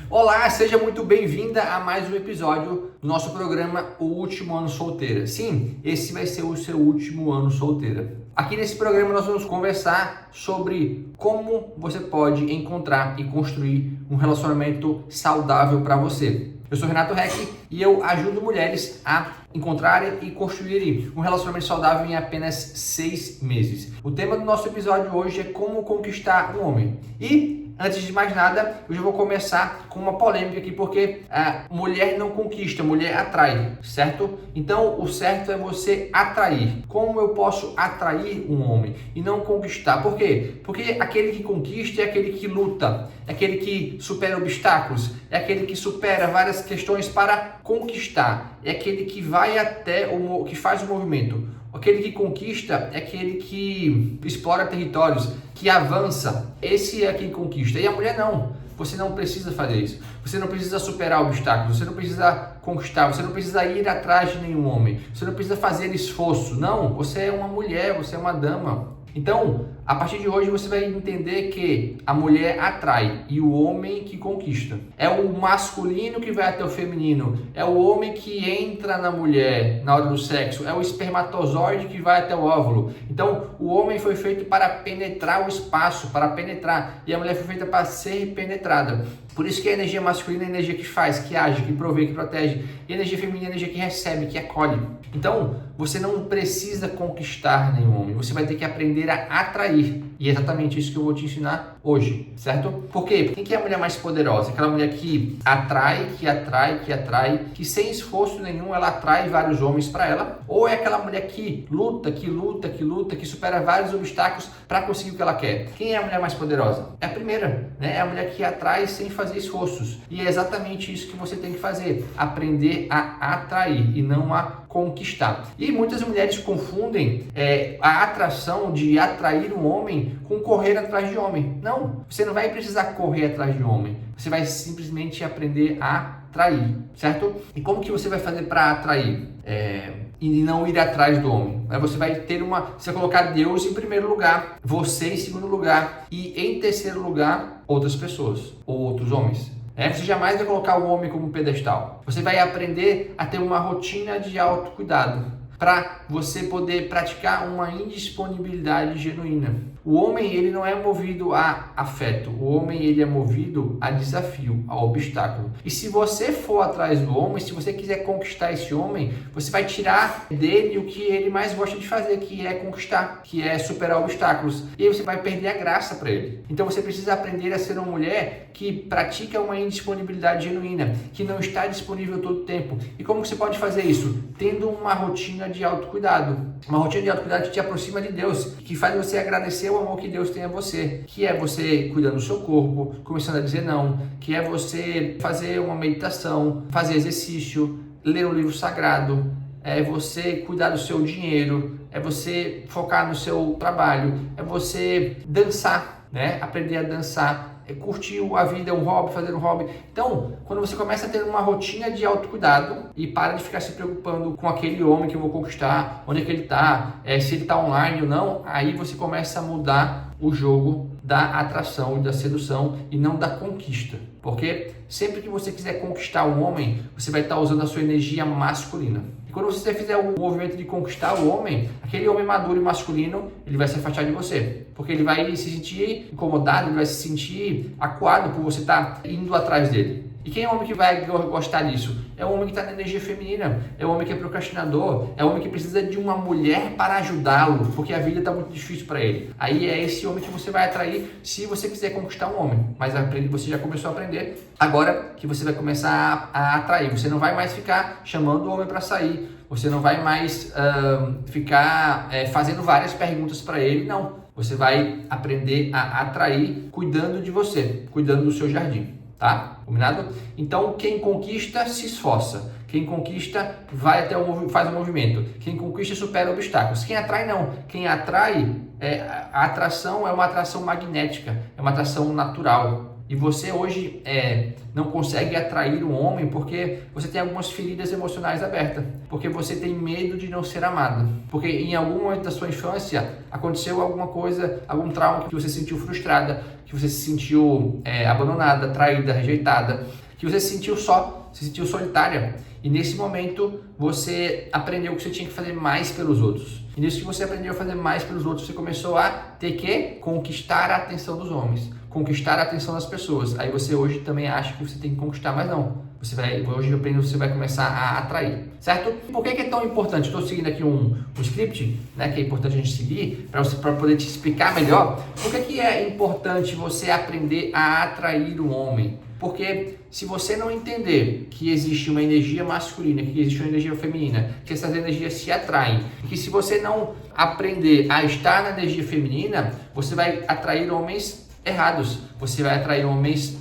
Olá, seja muito bem-vinda a mais um episódio do nosso programa O Último Ano Solteira. Sim, esse vai ser o seu último ano solteira. Aqui nesse programa nós vamos conversar sobre como você pode encontrar e construir um relacionamento saudável para você. Eu sou Renato Reck e eu ajudo mulheres a encontrarem e construírem um relacionamento saudável em apenas 6 meses. O tema do nosso episódio hoje é como conquistar um homem. E antes de mais nada, eu já vou começar com uma polêmica aqui, porque a mulher não conquista, a mulher atrai, certo? Então, o certo é você atrair. Como eu posso atrair um homem e não conquistar? Por quê? Porque aquele que conquista é aquele que luta, é aquele que supera obstáculos, é aquele que supera várias questões para conquistar, é aquele que vai até que faz o movimento. Aquele que conquista é aquele que explora territórios, que avança. Esse é quem conquista. E a mulher não. Você não precisa fazer isso. Você não precisa superar obstáculos. Você não precisa conquistar. Você não precisa ir atrás de nenhum homem. Você não precisa fazer esforço. Não. Você é uma mulher. Você é uma dama. Então, a partir de hoje você vai entender que a mulher atrai e o homem que conquista. É o masculino que vai até o feminino. É o homem que entra na mulher na hora do sexo. É o espermatozoide que vai até o óvulo. Então, o homem foi feito para penetrar o espaço, para penetrar. E a mulher foi feita para ser penetrada. Por isso que a energia masculina é a energia que faz, que age, que provê, que protege. E a energia feminina é a energia que recebe, que acolhe. Então, você não precisa conquistar nenhum homem. Você vai ter que aprender a atrair. E é exatamente isso que eu vou te ensinar hoje, certo? Por quê? Quem que é a mulher mais poderosa? Aquela mulher que atrai, que sem esforço nenhum ela atrai vários homens para ela? Ou é aquela mulher que luta, que supera vários obstáculos para conseguir o que ela quer? Quem é a mulher mais poderosa? É a primeira, né? É a mulher que atrai sem fazer esforços. E é exatamente isso que você tem que fazer. Aprender a atrair e não a conquistar. E muitas mulheres confundem a atração de atrair um homem com correr atrás de homem. Não, você não vai precisar correr atrás de homem. Você vai simplesmente aprender a atrair, certo? E como que você vai fazer para atrair? E não ir atrás do homem. Você vai você vai colocar Deus em primeiro lugar, você em segundo lugar e em terceiro lugar outras pessoas ou outros homens. Você jamais vai colocar o homem como pedestal. Você vai aprender a ter uma rotina de autocuidado para você poder praticar uma indisponibilidade genuína. O homem, ele não é movido a afeto. O homem, ele é movido a desafio, a obstáculo. E se você for atrás do homem, se você quiser conquistar esse homem, você vai tirar dele o que ele mais gosta de fazer, que é conquistar, que é superar obstáculos. E aí você vai perder a graça para ele. Então você precisa aprender a ser uma mulher que pratica uma indisponibilidade genuína, que não está disponível todo o tempo. E como você pode fazer isso? Tendo uma rotina de autocuidado. Uma rotina de autocuidado que te aproxima de Deus, que faz você agradecer o amor que Deus tem a você, que é você cuidando do seu corpo, começando a dizer não, que é você fazer uma meditação, fazer exercício, ler um livro sagrado, é você cuidar do seu dinheiro, é você focar no seu trabalho, é você dançar, né? Aprender a dançar, curtir a vida, um hobby, fazer um hobby. Então, quando você começa a ter uma rotina de autocuidado e para de ficar se preocupando com aquele homem que eu vou conquistar, onde é que ele está, se ele está online ou não, aí você começa a mudar o jogo da atração e da sedução e não da conquista. Porque sempre que você quiser conquistar um homem, você vai estar usando a sua energia masculina. E quando você fizer o movimento de conquistar o homem, aquele homem maduro e masculino, ele vai se afastar de você. Porque ele vai se sentir incomodado, ele vai se sentir acuado por você estar indo atrás dele. E quem é o homem que vai gostar disso? É o homem que está na energia feminina, é o homem que é procrastinador, é o homem que precisa de uma mulher para ajudá-lo, porque a vida está muito difícil para ele. Aí é esse homem que você vai atrair se você quiser conquistar um homem. Mas você já começou a aprender, agora que você vai começar a atrair. Você não vai mais ficar chamando o homem para sair, você não vai mais ficar fazendo várias perguntas para ele, não. Você vai aprender a atrair cuidando de você, cuidando do seu jardim. Tá? Combinado? Então, quem conquista se esforça. Quem conquista vai até faz o movimento. Quem conquista supera obstáculos. Quem atrai não. Quem atrai, a atração é uma atração magnética, é uma atração natural. e você hoje não consegue atrair um homem porque você tem algumas feridas emocionais abertas, porque você tem medo de não ser amado, porque em algum momento da sua infância aconteceu alguma coisa, algum trauma que você se sentiu frustrada, que você se sentiu abandonada, traída, rejeitada, que você se sentiu só, se sentiu solitária. E nesse momento você aprendeu que você tinha que fazer mais pelos outros. E nisso que você aprendeu a fazer mais pelos outros, você começou a ter que conquistar a atenção dos homens, conquistar a atenção das pessoas. Aí você hoje também acha que você tem que conquistar, mas não. Hoje eu aprendo, você vai começar a atrair, certo? Por que é tão importante? Estou seguindo aqui um script, né, que é importante a gente seguir para poder te explicar melhor. Por que é importante você aprender a atrair um homem? Porque se você não entender que existe uma energia masculina, que existe uma energia feminina, que essas energias se atraem, que se você não aprender a estar na energia feminina, você vai atrair homens errados, você vai atrair homens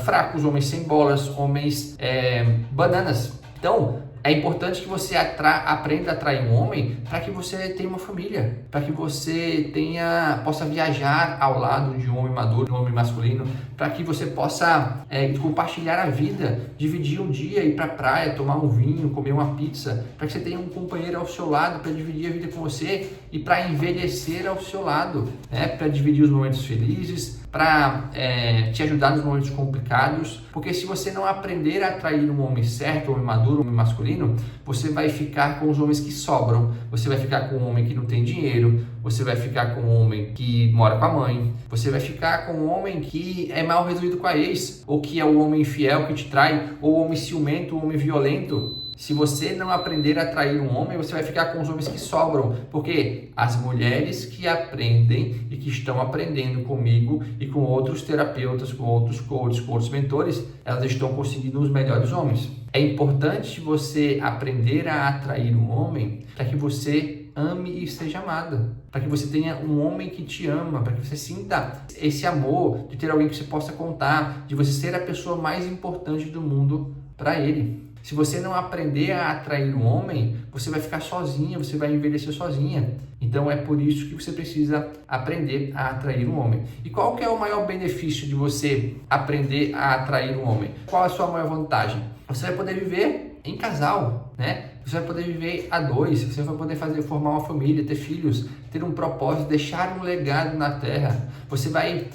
fracos, homens sem bolas, homens bananas. Então, é importante que você aprenda a atrair um homem para que você tenha uma família, para que você possa viajar ao lado de um homem maduro, de um homem masculino, para que você possa compartilhar a vida, dividir um dia, ir para a praia, tomar um vinho, comer uma pizza, para que você tenha um companheiro ao seu lado para dividir a vida com você e para envelhecer ao seu lado, né? Para dividir os momentos felizes, para te ajudar nos momentos complicados, porque se você não aprender a atrair um homem certo, um homem maduro, um homem masculino, você vai ficar com os homens que sobram, você vai ficar com um homem que não tem dinheiro, você vai ficar com um homem que mora com a mãe, você vai ficar com um homem que é mal resolvido com a ex, ou que é o homem infiel que te trai, ou o homem ciumento, o homem violento. Se você não aprender a atrair um homem, você vai ficar com os homens que sobram, porque as mulheres que aprendem e que estão aprendendo comigo e com outros terapeutas, com outros coaches, com outros mentores, elas estão conseguindo os melhores homens. É importante você aprender a atrair um homem para que você ame e seja amada, para que você tenha um homem que te ama, para que você sinta esse amor de ter alguém que você possa contar, de você ser a pessoa mais importante do mundo para ele. Se você não aprender a atrair um homem, você vai ficar sozinha, você vai envelhecer sozinha. Então é por isso que você precisa aprender a atrair um homem. E qual que é o maior benefício de você aprender a atrair um homem? Qual é a sua maior vantagem? Você vai poder viver em casal, né? Você vai poder viver a dois, você vai poder formar uma família, ter filhos, ter um propósito, deixar um legado na Terra. Você vai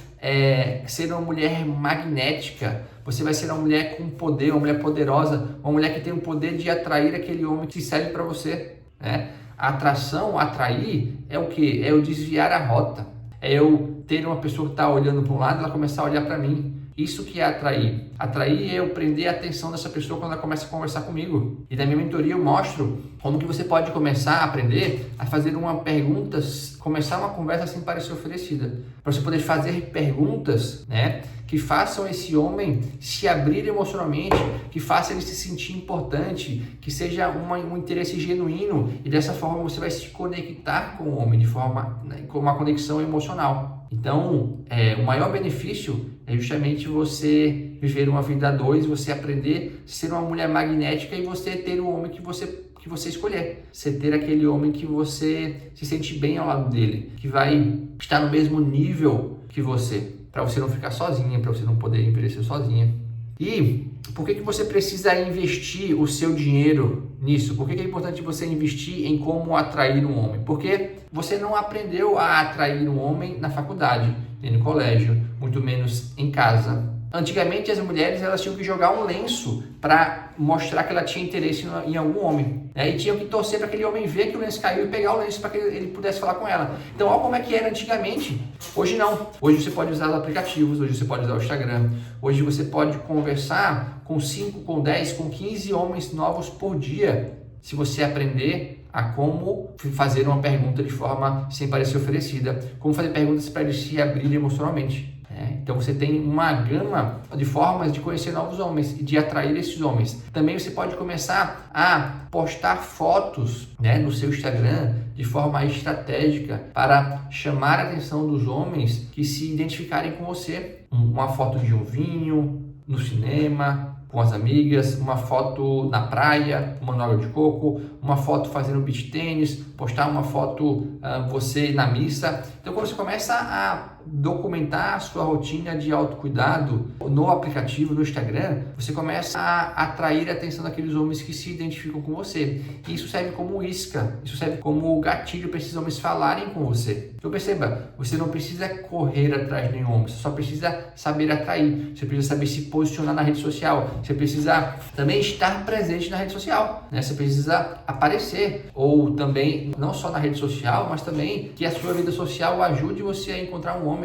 ser uma mulher magnética, você vai ser uma mulher com poder, uma mulher poderosa, uma mulher que tem o poder de atrair aquele homem que serve para você, né? A atração, atrair, é o quê? É eu desviar a rota, é eu ter uma pessoa que está olhando para um lado e ela começar a olhar para mim. Isso que é atrair. Atrair é eu prender a atenção dessa pessoa quando ela começa a conversar comigo. E na minha mentoria eu mostro como que você pode começar a aprender a fazer uma pergunta, começar uma conversa sem parecer oferecida. Para você poder fazer perguntas, né, que façam esse homem se abrir emocionalmente, que façam ele se sentir importante, que seja um interesse genuíno, e dessa forma você vai se conectar com o homem de forma, né, com uma conexão emocional. Então, o maior benefício é justamente você viver uma vida a dois, você aprender a ser uma mulher magnética e você ter o homem que você escolher. Você ter aquele homem que você se sente bem ao lado dele, que vai estar no mesmo nível que você, para você não ficar sozinha, para você não poder envelhecer sozinha. E por que você precisa investir o seu dinheiro nisso? Por que é importante você investir em como atrair um homem? Porque você não aprendeu a atrair um homem na faculdade, nem no colégio, muito menos em casa. Antigamente as mulheres elas tinham que jogar um lenço para mostrar que ela tinha interesse em algum homem, né? E tinham que torcer para aquele homem ver que o lenço caiu e pegar o lenço para que ele pudesse falar com ela. Então olha como é que era antigamente. Hoje não. Hoje você pode usar os aplicativos, hoje você pode usar o Instagram, hoje você pode conversar com 5, com 10, com 15 homens novos por dia, se você aprender a como fazer uma pergunta de forma sem parecer oferecida, como fazer perguntas para eles se abrirem emocionalmente. Então você tem uma gama de formas de conhecer novos homens e de atrair esses homens. Também você pode começar a postar fotos, né, no seu Instagram de forma estratégica para chamar a atenção dos homens que se identificarem com você. Uma foto de um vinho, no cinema, com as amigas, uma foto na praia, uma água de coco, uma foto fazendo beach tênis, postar uma foto você na missa. Então, quando você começa a documentar a sua rotina de autocuidado no aplicativo, no Instagram, você começa a atrair a atenção daqueles homens que se identificam com você. E isso serve como isca, isso serve como gatilho para esses homens falarem com você. Então perceba, você não precisa correr atrás de nenhum homem, você só precisa saber atrair, você precisa saber se posicionar na rede social, você precisa também estar presente na rede social, né? Você precisa aparecer, ou também, não só na rede social, mas também que a sua vida social ajude você a encontrar um homem.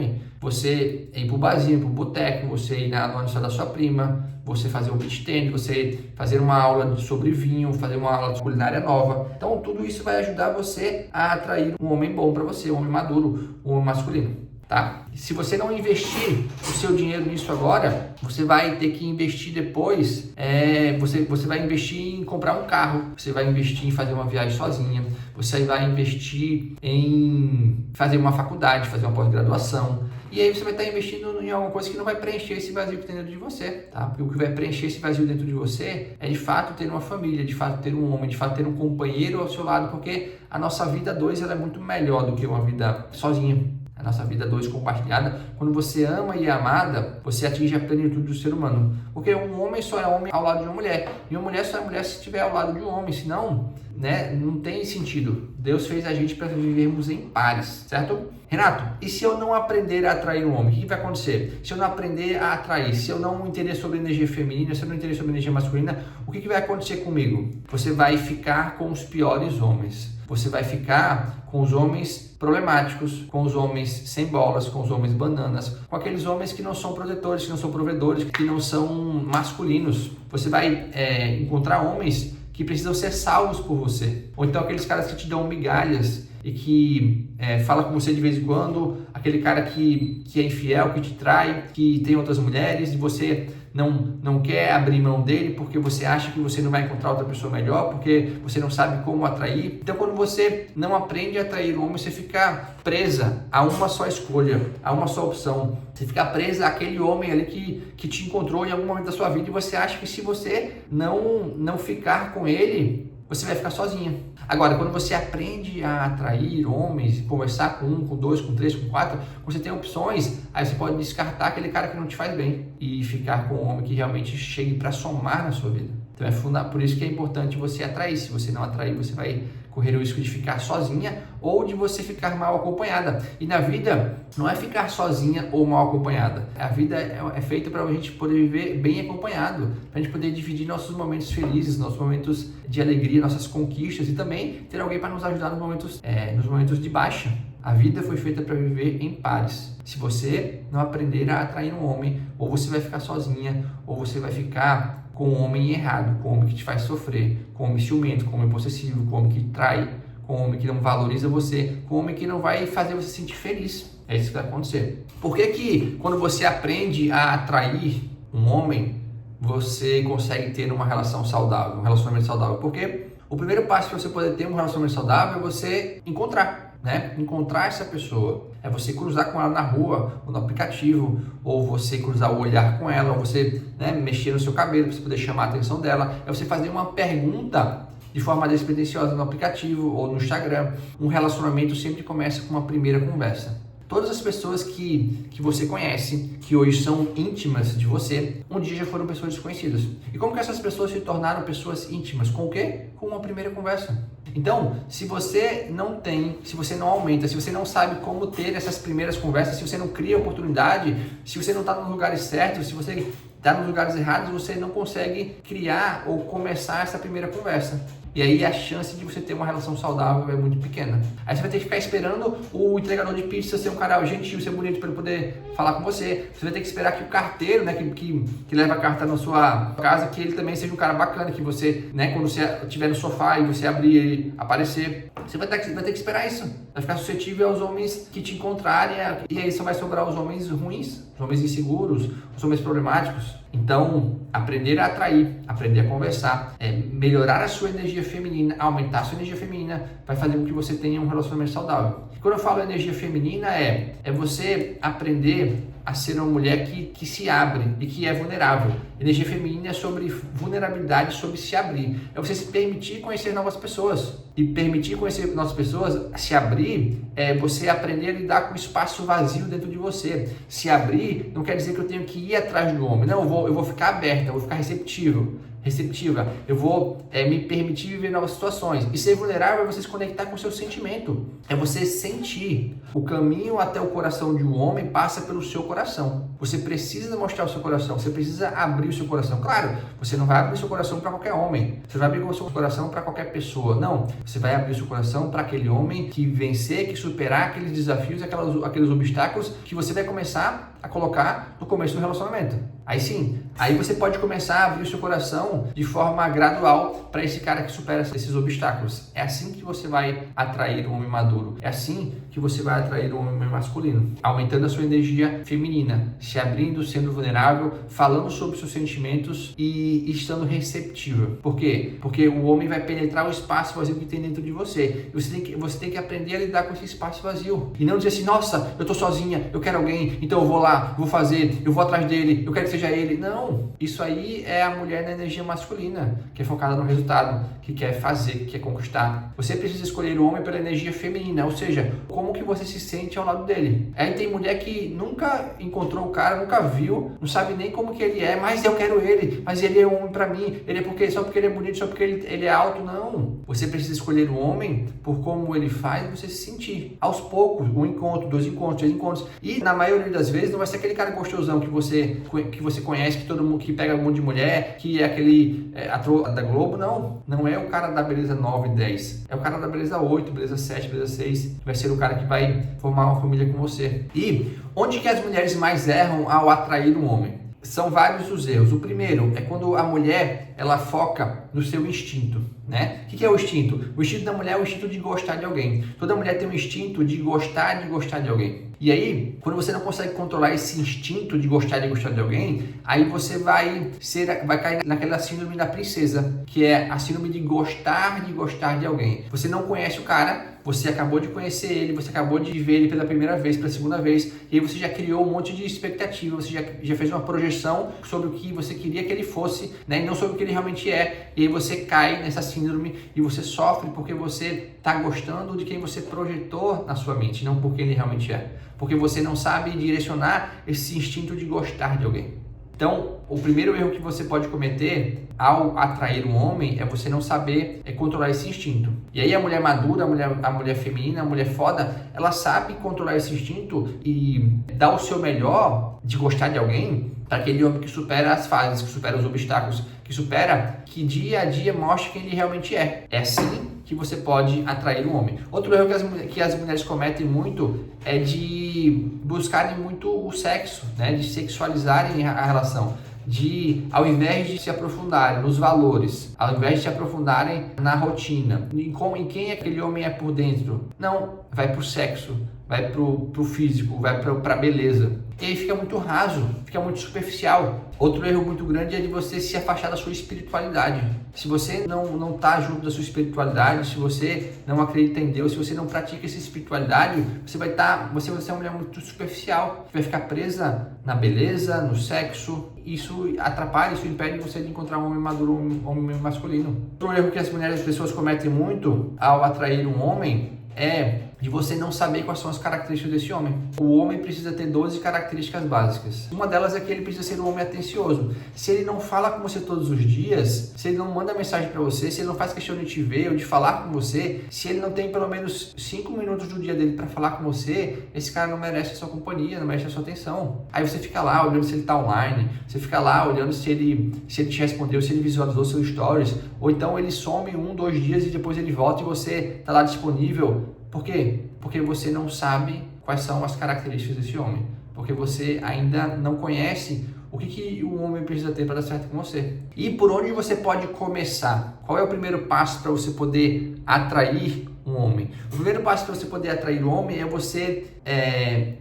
Você ir pro barzinho, pro boteco, você ir no aniversário da sua prima, você fazer um beach tennis, você fazer uma aula sobre vinho, fazer uma aula de culinária nova. Então tudo isso vai ajudar você a atrair um homem bom para você, um homem maduro, um homem masculino, tá? Se você não investir o seu dinheiro nisso agora, você vai ter que investir depois, você vai investir em comprar um carro, você vai investir em fazer uma viagem sozinha, você vai investir em fazer uma faculdade, fazer uma pós-graduação, e aí você vai estar investindo em alguma coisa que não vai preencher esse vazio que tem dentro de você, tá? Porque o que vai preencher esse vazio dentro de você é de fato ter uma família, de fato ter um homem, de fato ter um companheiro ao seu lado, porque a nossa vida a dois ela é muito melhor do que uma vida sozinha. A nossa vida a dois compartilhada, quando você ama e é amada, você atinge a plenitude do ser humano. Porque um homem só é homem ao lado de uma mulher, e uma mulher só é mulher se estiver ao lado de um homem, senão, né, não tem sentido. Deus fez a gente para vivermos em pares, certo? Renato, e se eu não aprender a atrair um homem, o que vai acontecer? Se eu não aprender a atrair, se eu não entender sobre energia feminina, se eu não entender sobre energia masculina, o que vai acontecer comigo? Você vai ficar com os piores homens. Você vai ficar com os homens problemáticos, com os homens sem bolas, com os homens bananas, com aqueles homens que não são protetores, que não são provedores, que não são masculinos. Você vai encontrar homens que precisam ser salvos por você. Ou então aqueles caras que te dão migalhas e que fala com você de vez em quando, aquele cara que é infiel, que te trai, que tem outras mulheres e você não quer abrir mão dele porque você acha que você não vai encontrar outra pessoa melhor, porque você não sabe como atrair. Então quando você não aprende a atrair o homem, você fica presa a uma só escolha, a uma só opção. Você fica presa àquele homem ali que te encontrou em algum momento da sua vida e você acha que se você não ficar com ele, você vai ficar sozinha. Agora, quando você aprende a atrair homens, conversar com um, com dois, com três, com quatro, você tem opções, aí você pode descartar aquele cara que não te faz bem e ficar com um homem que realmente chegue para somar na sua vida. Então por isso que é importante você atrair. Se você não atrair, você vai correr o risco de ficar sozinha ou de você ficar mal acompanhada. E na vida, não é ficar sozinha ou mal acompanhada. A vida é feita para a gente poder viver bem acompanhado, para a gente poder dividir nossos momentos felizes, nossos momentos de alegria, nossas conquistas e também ter alguém para nos ajudar nos momentos de baixa. A vida foi feita para viver em pares. Se você não aprender a atrair um homem, ou você vai ficar sozinha, ou você vai ficar com um homem errado, com um homem que te faz sofrer, com um homem ciumento, com um homem possessivo, com um homem que trai, com um homem que não valoriza você, com um homem que não vai fazer você se sentir feliz. É isso que vai acontecer. Por que quando você aprende a atrair um homem, você consegue ter uma relação saudável, um relacionamento saudável? Porque o primeiro passo para você poder ter um relacionamento saudável é você encontrar. Encontrar essa pessoa, é você cruzar com ela na rua, ou no aplicativo, ou você cruzar o olhar com ela, ou você mexer no seu cabelo para você poder chamar a atenção dela, é você fazer uma pergunta de forma despretensiosa no aplicativo ou no Instagram. Um relacionamento sempre começa com uma primeira conversa. Todas as pessoas que você conhece, que hoje são íntimas de você, um dia já foram pessoas desconhecidas. E como que essas pessoas se tornaram pessoas íntimas? Com o quê? Com uma primeira conversa. Então, se você não aumenta, se você não sabe como ter essas primeiras conversas, se você não cria oportunidade, se você não está nos lugares certos, se você está nos lugares errados, você não consegue criar ou começar essa primeira conversa. E aí a chance de você ter uma relação saudável é muito pequena. Aí você vai ter que ficar esperando o entregador de pizza ser um cara gentil, ser bonito para ele poder falar com você. Você vai ter que esperar que o carteiro, que leva a carta na sua casa, que ele também seja um cara bacana, que você, quando você estiver no sofá e você abrir ele aparecer, você vai ter que esperar isso. Vai ficar suscetível aos homens que te encontrarem, e aí só vai sobrar os homens ruins, os homens inseguros, os homens problemáticos. Então, aprender a atrair, aprender a conversar, melhorar a sua energia feminina, aumentar a sua energia feminina, vai fazer com que você tenha um relacionamento saudável. E quando eu falo energia feminina, é você aprender a ser uma mulher que se abre e que é vulnerável. Energia feminina é sobre vulnerabilidade, sobre se abrir. É você se permitir conhecer novas pessoas. E permitir conhecer novas pessoas, se abrir, é você aprender a lidar com o espaço vazio dentro de você. Se abrir não quer dizer que eu tenho que ir atrás do homem. Não, eu vou ficar aberta, eu vou ficar receptiva, eu vou me permitir viver novas situações. E ser vulnerável é você se conectar com o seu sentimento, é você sentir. O caminho até o coração de um homem passa pelo seu coração. Você precisa mostrar o seu coração, você precisa abrir o seu coração. Claro, você não vai abrir o seu coração para qualquer homem, você vai abrir o seu coração para qualquer pessoa, não. Você vai abrir o seu coração para aquele homem que vencer, que superar aqueles desafios, aqueles obstáculos que você vai começar a colocar no começo do relacionamento. Aí sim, aí você pode começar a abrir o seu coração de forma gradual para esse cara que supera esses obstáculos. É assim que você vai atrair um homem maduro. É assim que você vai atrair um homem masculino. Aumentando a sua energia feminina, se abrindo, sendo vulnerável, falando sobre seus sentimentos e estando receptível. Por quê? Porque o homem vai penetrar o espaço vazio que tem dentro de você. E você tem que aprender a lidar com esse espaço vazio. E não dizer assim, nossa, eu tô sozinha, eu quero alguém, então eu vou lá, vou fazer, eu vou atrás dele, eu quero que seja ele. Não, isso aí é a mulher na energia masculina, que é focada no resultado, que quer fazer, que quer conquistar. Você precisa escolher o homem pela energia feminina, ou seja, como que você se sente ao lado dele. Aí tem mulher que nunca encontrou o cara, nunca viu, não sabe nem como que ele é, mas eu quero ele, mas ele é um homem pra mim, ele é só porque ele é bonito, só porque ele é alto. Não, você precisa escolher o homem por como ele faz você se sentir. Aos poucos, um encontro, 2 encontros, 3 encontros, e na maioria das vezes não vai ser aquele cara gostosão que você conhece, que todo mundo que pega um monte de mulher, que é aquele ator da Globo. Não é o cara da beleza 9, 10, é o cara da beleza 8, beleza 7, beleza 6, vai ser o cara que vai formar uma família com você. E onde que as mulheres mais erram ao atrair um homem? São vários os erros. O primeiro é quando a mulher ela foca no seu instinto, né? O que é o instinto? O instinto da mulher é o instinto de gostar de alguém. Toda mulher tem um instinto de gostar de alguém. E aí, quando você não consegue controlar esse instinto de gostar de alguém, aí você vai cair naquela síndrome da princesa, que é a síndrome de gostar de alguém. Você não conhece o cara, você acabou de conhecer ele, você acabou de ver ele pela primeira vez, pela segunda vez, e aí você já criou um monte de expectativa, você já fez uma projeção sobre o que você queria que ele fosse, né, e não sobre o que ele realmente é, e aí você cai nessa síndrome e você sofre porque você está gostando de quem você projetou na sua mente, não por quem ele realmente é, porque você não sabe direcionar esse instinto de gostar de alguém. Então, o primeiro erro que você pode cometer ao atrair um homem é você não saber controlar esse instinto. E aí a mulher madura, a mulher feminina, a mulher foda, ela sabe controlar esse instinto e dar o seu melhor de gostar de alguém para aquele homem que supera as fases, que supera os obstáculos, que dia a dia mostra quem ele realmente é. É assim que você pode atrair um homem. Outro erro que as mulheres cometem muito é de buscarem muito o sexo, né? De sexualizarem a relação. Ao invés de se aprofundarem nos valores, ao invés de se aprofundarem na rotina, em quem aquele homem é por dentro, não, vai pro sexo, vai pro físico, vai pra beleza. E aí fica muito raso, fica muito superficial. Outro erro muito grande é de você se afastar da sua espiritualidade. Se você não tá junto da sua espiritualidade, se você não acredita em Deus, se você não pratica essa espiritualidade, você vai ser uma mulher muito superficial, que vai ficar presa na beleza, no sexo. Isso atrapalha, isso impede você de encontrar um homem maduro, um homem masculino. Outro erro que as pessoas cometem muito ao atrair um homem é de você não saber quais são as características desse homem. O homem precisa ter 12 características básicas. Uma delas é que ele precisa ser um homem atencioso. Se ele não fala com você todos os dias, se ele não manda mensagem para você, se ele não faz questão de te ver ou de falar com você, se ele não tem pelo menos 5 minutos do dia dele para falar com você, esse cara não merece a sua companhia, não merece a sua atenção. Aí você fica lá olhando se ele tá online, você fica lá olhando se ele te respondeu, se ele visualizou seus stories, ou então ele some 1, 2 dias e depois ele volta e você tá lá disponível. Por quê? Porque você não sabe quais são as características desse homem. Porque você ainda não conhece o que um homem precisa ter para dar certo com você. E por onde você pode começar? Qual é o primeiro passo para você poder atrair um homem? O primeiro passo para você poder atrair um homem é você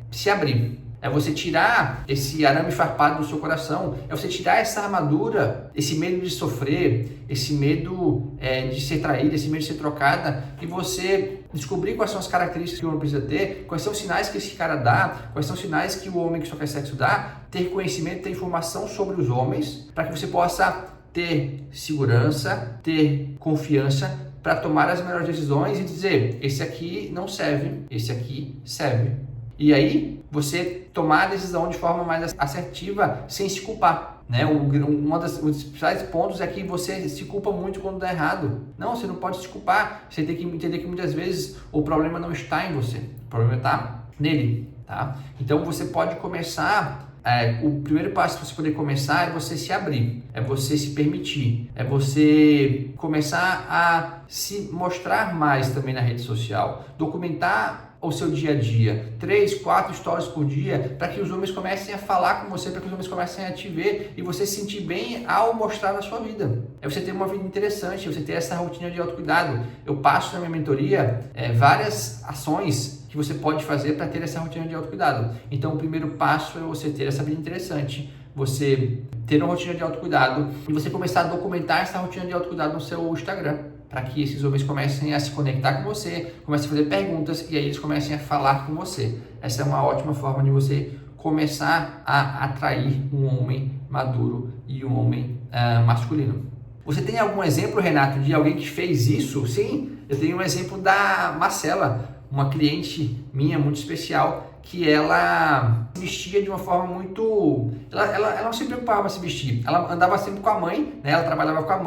se abrir. É você tirar esse arame farpado do seu coração, é você tirar essa armadura, esse medo de sofrer, esse medo de ser traída, esse medo de ser trocada, e você descobrir quais são as características que o homem precisa ter, quais são os sinais que esse cara dá, quais são os sinais que o homem que só quer sexo dá, ter conhecimento, ter informação sobre os homens, para que você possa ter segurança, ter confiança, para tomar as melhores decisões e dizer, esse aqui não serve, esse aqui serve. E aí, você tomar a decisão de forma mais assertiva, sem se culpar, né? Um dos principais pontos é que você se culpa muito quando dá errado. Não, você não pode se culpar. Você tem que entender que muitas vezes o problema não está em você, o problema está nele, tá? Então, você pode começar... o primeiro passo para você poder começar é você se abrir, é você se permitir, é você começar a se mostrar mais também na rede social, documentar o seu dia a dia, 3, 4 stories por dia, para que os homens comecem a falar com você, para que os homens comecem a te ver e você se sentir bem ao mostrar na sua vida. É você ter uma vida interessante, você ter essa rotina de autocuidado. Eu passo na minha mentoria várias ações que você pode fazer para ter essa rotina de autocuidado. Então, o primeiro passo é você ter essa vida interessante, você ter uma rotina de autocuidado e você começar a documentar essa rotina de autocuidado no seu Instagram, para que esses homens comecem a se conectar com você, comecem a fazer perguntas e aí eles comecem a falar com você. Essa é uma ótima forma de você começar a atrair um homem maduro e um homem masculino. Você tem algum exemplo, Renato, de alguém que fez isso? Sim, eu tenho um exemplo da Marcela, uma cliente minha muito especial, que ela se vestia de uma forma muito... Ela não se preocupava em se vestir, ela andava sempre com a mãe, né? Ela trabalhava com a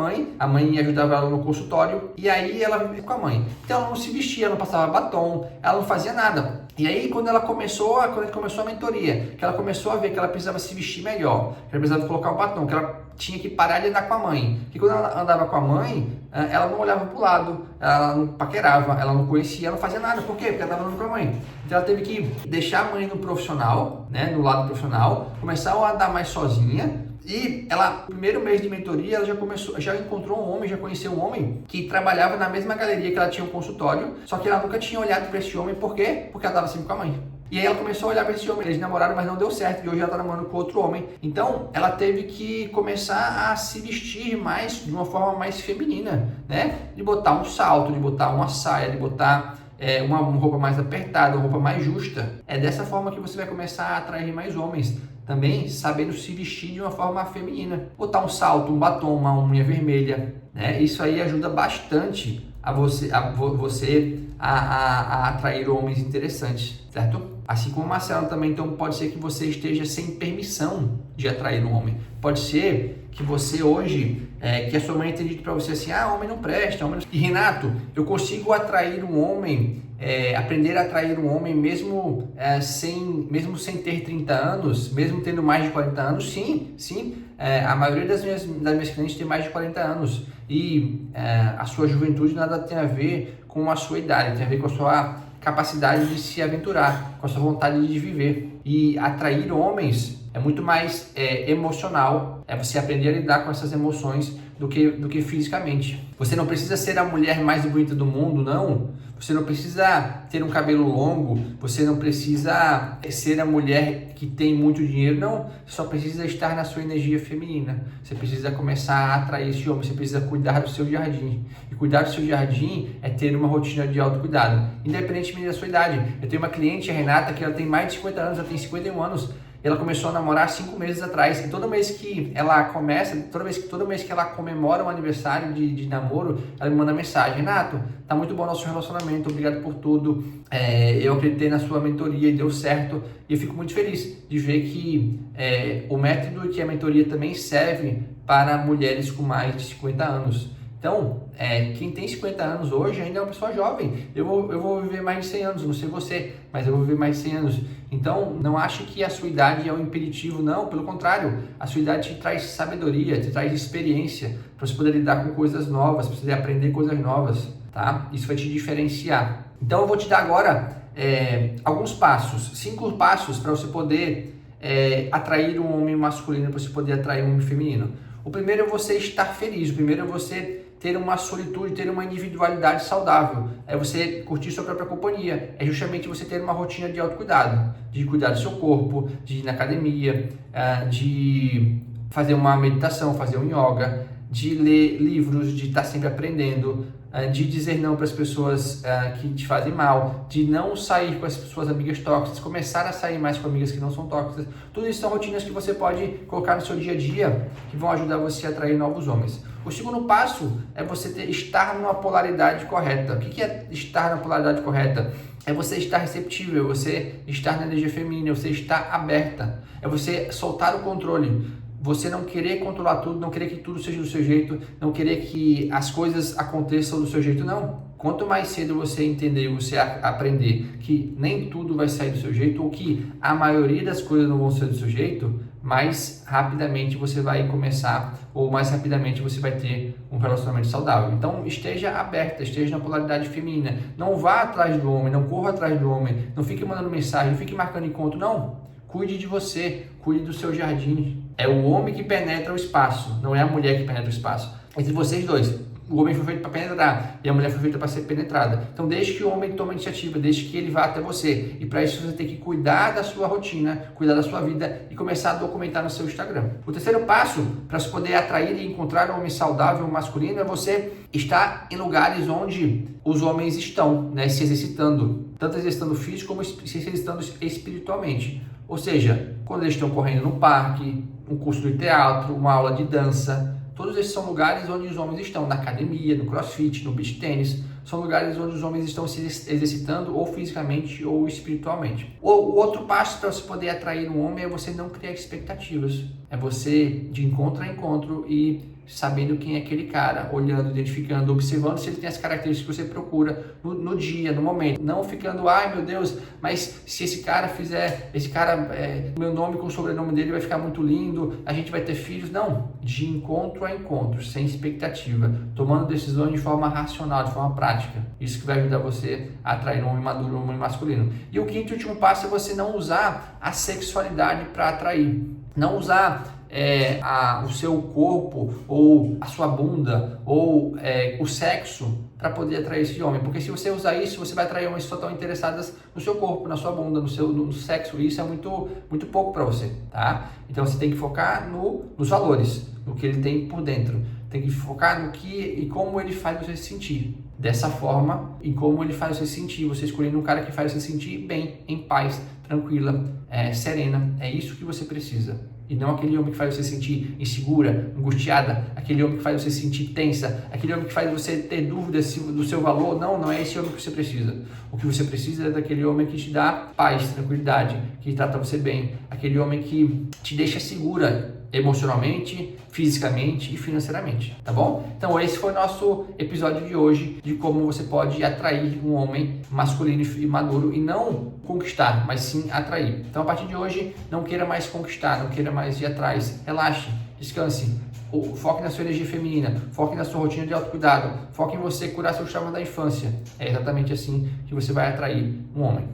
mãe ajudava ela no consultório, e aí ela vivia com a mãe. Então ela não se vestia, ela não passava batom, ela não fazia nada. E aí quando começou a mentoria, que ela começou a ver que ela precisava se vestir melhor, que ela precisava colocar um batom, que ela tinha que parar de andar com a mãe. Porque quando ela andava com a mãe, ela não olhava para o lado, ela não paquerava, ela não conhecia, ela não fazia nada. Por quê? Porque ela estava andando com a mãe. Então ela teve que deixar a mãe no profissional, né, no lado profissional, começar a andar mais sozinha. E ela, no primeiro mês de mentoria, ela já encontrou um homem, já conheceu um homem que trabalhava na mesma galeria que ela tinha um consultório, só que ela nunca tinha olhado para esse homem. Por quê? Porque ela estava sempre com a mãe. E aí ela começou a olhar para esse homem, eles namoraram, mas não deu certo, e hoje ela está namorando com outro homem. Então, ela teve que começar a se vestir mais, de uma forma mais feminina, né? De botar um salto, de botar uma saia, de botar uma roupa mais apertada, uma roupa mais justa. É dessa forma que você vai começar a atrair mais homens. Também sabendo se vestir de uma forma feminina. Botar um salto, um batom, uma unha vermelha, né? Isso aí ajuda bastante a você a atrair homens interessantes, certo? Assim como a Marcela também, então pode ser que você esteja sem permissão de atrair um homem. Pode ser que você hoje, que a sua mãe tenha dito para você assim, homem não presta, homem não... E Renato, eu consigo atrair um homem, aprender a atrair um homem mesmo sem ter 30 anos, mesmo tendo mais de 40 anos? Sim. A maioria das minhas clientes tem mais de 40 anos e a sua juventude nada tem a ver com a sua idade, tem a ver com a sua capacidade de se aventurar, com a sua vontade de viver. E atrair homens é muito mais emocional, é você aprender a lidar com essas emoções do que fisicamente. Você não precisa ser a mulher mais bonita do mundo, não. Você não precisa ter um cabelo longo, você não precisa ser a mulher que tem muito dinheiro, não. Você só precisa estar na sua energia feminina. Você precisa começar a atrair esse homem, você precisa cuidar do seu jardim. E cuidar do seu jardim é ter uma rotina de autocuidado, independentemente da sua idade. Eu tenho uma cliente, a Renata, que ela tem mais de 50 anos, ela tem 51 anos. Ela começou a namorar 5 meses atrás e todo mês que ela todo mês que ela comemora um aniversário de namoro, ela me manda mensagem: Renato, tá muito bom nosso relacionamento, obrigado por tudo, eu acreditei na sua mentoria e deu certo. E eu fico muito feliz de ver que o método que a mentoria também serve para mulheres com mais de 50 anos. Então, quem tem 50 anos hoje ainda é uma pessoa jovem. Eu vou viver mais de 100 anos, não sei você, mas eu vou viver mais de 100 anos. Então, não ache que a sua idade é um impeditivo, não. Pelo contrário, a sua idade te traz sabedoria, te traz experiência para você poder lidar com coisas novas, para você poder aprender coisas novas, tá? Isso vai te diferenciar. Então, eu vou te dar agora alguns passos, 5 passos para você poder atrair um homem masculino, para você poder atrair um homem feminino. O primeiro é você estar feliz, o primeiro é você ter uma solitude, ter uma individualidade saudável, é você curtir sua própria companhia, é justamente você ter uma rotina de autocuidado, de cuidar do seu corpo, de ir na academia, de fazer uma meditação, fazer um yoga, de ler livros, de estar sempre aprendendo, de dizer não para as pessoas que te fazem mal, de não sair com as suas amigas tóxicas, começar a sair mais com amigas que não são tóxicas. Tudo isso são rotinas que você pode colocar no seu dia a dia que vão ajudar você a atrair novos homens. O segundo passo é você estar numa polaridade correta. O que é estar na polaridade correta? É você estar receptível, você estar na energia feminina, você estar aberta, é você soltar o controle. Você não querer controlar tudo, não querer que tudo seja do seu jeito, não querer que as coisas aconteçam do seu jeito, não. Quanto mais cedo você entender, você aprender que nem tudo vai sair do seu jeito, ou que a maioria das coisas não vão ser do seu jeito, mais rapidamente você vai começar, ou mais rapidamente você vai ter um relacionamento saudável. Então, esteja aberta, esteja na polaridade feminina. Não vá atrás do homem, não corra atrás do homem, não fique mandando mensagem, não fique marcando encontro, não. Cuide de você, cuide do seu jardim. É o homem que penetra o espaço, não é a mulher que penetra o espaço. Entre vocês dois, o homem foi feito para penetrar e a mulher foi feita para ser penetrada. Então deixe que o homem tome a iniciativa, deixe que ele vá até você. E para isso você tem que cuidar da sua rotina, cuidar da sua vida e começar a documentar no seu Instagram. O terceiro passo para se poder atrair e encontrar um homem saudável masculino é você estar em lugares onde os homens estão, né, se exercitando, tanto exercitando físico como se exercitando espiritualmente. Ou seja, quando eles estão correndo no parque, um curso de teatro, uma aula de dança, todos esses são lugares onde os homens estão, na academia, no crossfit, no beach tênis, são lugares onde os homens estão se exercitando ou fisicamente ou espiritualmente. O outro passo para você poder atrair um homem é você não criar expectativas, é você de encontro a encontro e sabendo quem é aquele cara, olhando, identificando, observando se ele tem as características que você procura no dia, no momento. Não ficando, ai meu Deus, mas se esse cara fizer, meu nome com o sobrenome dele vai ficar muito lindo, a gente vai ter filhos. Não, de encontro a encontro, sem expectativa, tomando decisões de forma racional, de forma prática. Isso que vai ajudar você a atrair um homem maduro, um homem masculino. E o quinto e último passo é você não usar a sexualidade para atrair. Não usar o seu corpo ou a sua bunda ou o sexo para poder atrair esse homem, porque se você usar isso, você vai atrair homens que só estão interessadas no seu corpo, na sua bunda, no sexo, e isso é muito, muito pouco para você, tá? Então você tem que focar nos valores, no que ele tem por dentro, tem que focar no que e como ele faz você se sentir. Dessa forma, e como ele faz você se sentir, você escolhendo um cara que faz você se sentir bem, em paz, tranquila, serena, é isso que você precisa. E não aquele homem que faz você se sentir insegura, angustiada, aquele homem que faz você se sentir tensa, aquele homem que faz você ter dúvidas do seu valor. Não é esse homem que você precisa. O que você precisa é daquele homem que te dá paz, tranquilidade, que trata você bem, aquele homem que te deixa segura emocionalmente, fisicamente e financeiramente, tá bom? Então esse foi o nosso episódio de hoje, de como você pode atrair um homem masculino e maduro e não conquistar, mas sim atrair. Então a partir de hoje, não queira mais conquistar, não queira mais ir atrás, relaxe, descanse, foque na sua energia feminina, foque na sua rotina de autocuidado, foque em você curar seus traumas da infância. É exatamente assim que você vai atrair um homem.